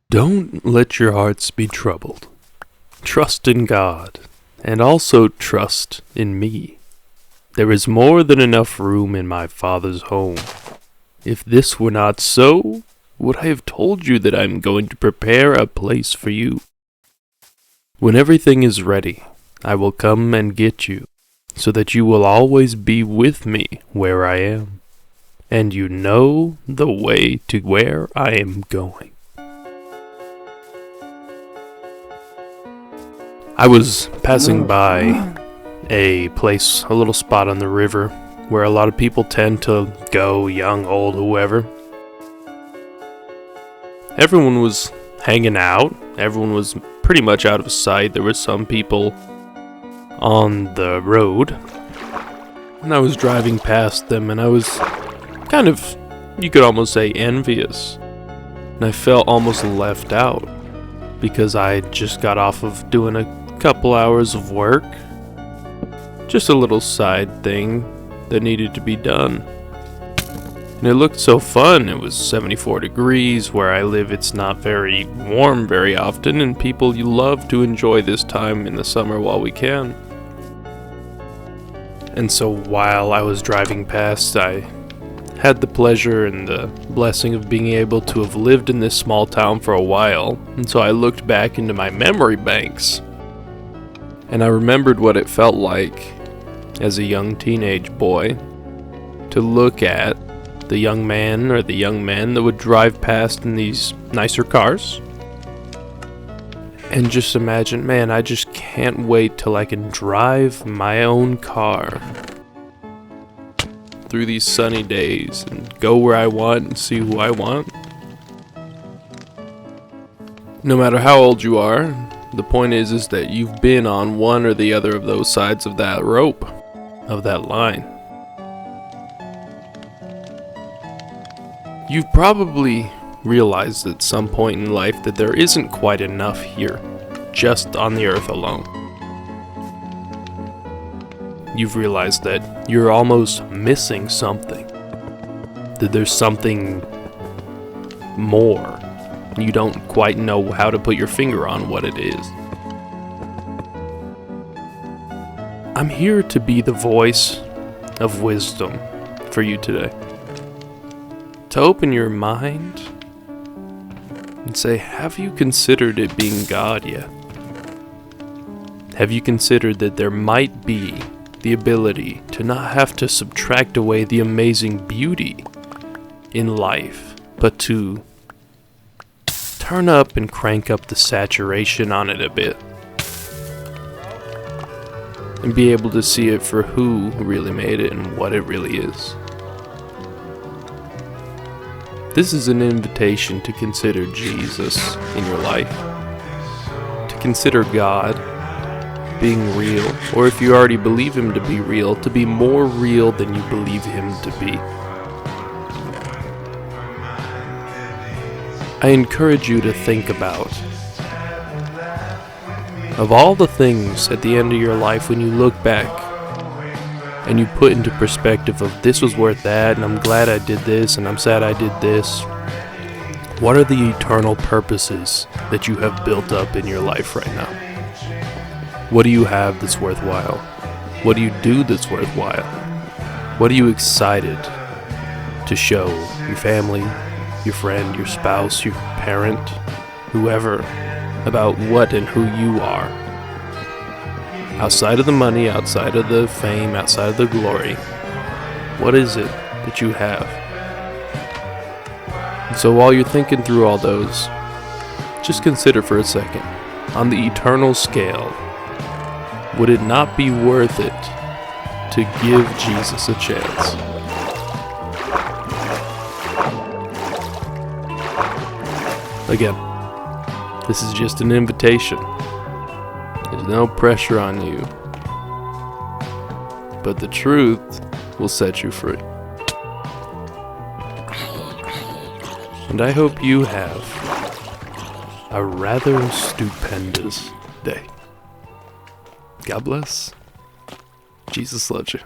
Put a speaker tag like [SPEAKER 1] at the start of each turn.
[SPEAKER 1] Don't let your hearts be troubled. Trust in God, and also trust in me. There is more than enough room in my Father's home. If this were not so, would I have told you that I am going to prepare a place for you? When everything is ready, I will come and get you, so that you will always be with me where I am, and you know the way to where I am going. I was passing by a place, a little spot on the river, where a lot of people tend to go, young, old, whoever. Everyone was hanging out. Everyone was pretty much out of sight. There were some people on the road, and I was driving past them, and I was kind of, you could almost say, envious. And I felt almost left out, because I just got off of doing a couple hours of work. Just a little side thing that needed to be done. And it looked so fun. It was 74 degrees. Where I live, it's not very warm very often, and people love to enjoy this time in the summer while we can. And so while I was driving past, I had the pleasure and the blessing of being able to have lived in this small town for a while. And so I looked back into my memory banks, and I remembered what it felt like as a young teenage boy to look at the young man or the young men that would drive past in these nicer cars and just imagine, man, I just can't wait till I can drive my own car through these sunny days and go where I want and see who I want. No matter how old you are, the point is that you've been on one or the other of those sides of that rope, of that line. You've probably realized at some point in life that there isn't quite enough here, just on the earth alone. You've realized that you're almost missing something, that there's something more. You don't quite know how to put your finger on what it is. I'm here to be the voice of wisdom for you today. To open your mind and say, have you considered it being God yet? Have you considered that there might be the ability to not have to subtract away the amazing beauty in life, but to turn up and crank up the saturation on it a bit, and be able to see it for who really made it and what it really is? This is an invitation to consider Jesus in your life, to consider God being real, or if you already believe Him to be real, to be more real than you believe Him to be. I encourage you to think about, of all the things at the end of your life when you look back and you put into perspective of this was worth that, and I'm glad I did this, and I'm sad I did this. What are the eternal purposes that you have built up in your life right now? What do you have that's worthwhile? What do you do that's worthwhile? What are you excited to show your family, your friend, your spouse, your parent, whoever, about what and who you are? Outside of the money, outside of the fame, outside of the glory, what is it that you have? And so while you're thinking through all those, just consider for a second, on the eternal scale, would it not be worth it to give Jesus a chance? Again, this is just an invitation. There's no pressure on you, but the truth will set you free. And I hope you have a rather stupendous day. God bless. Jesus loves you.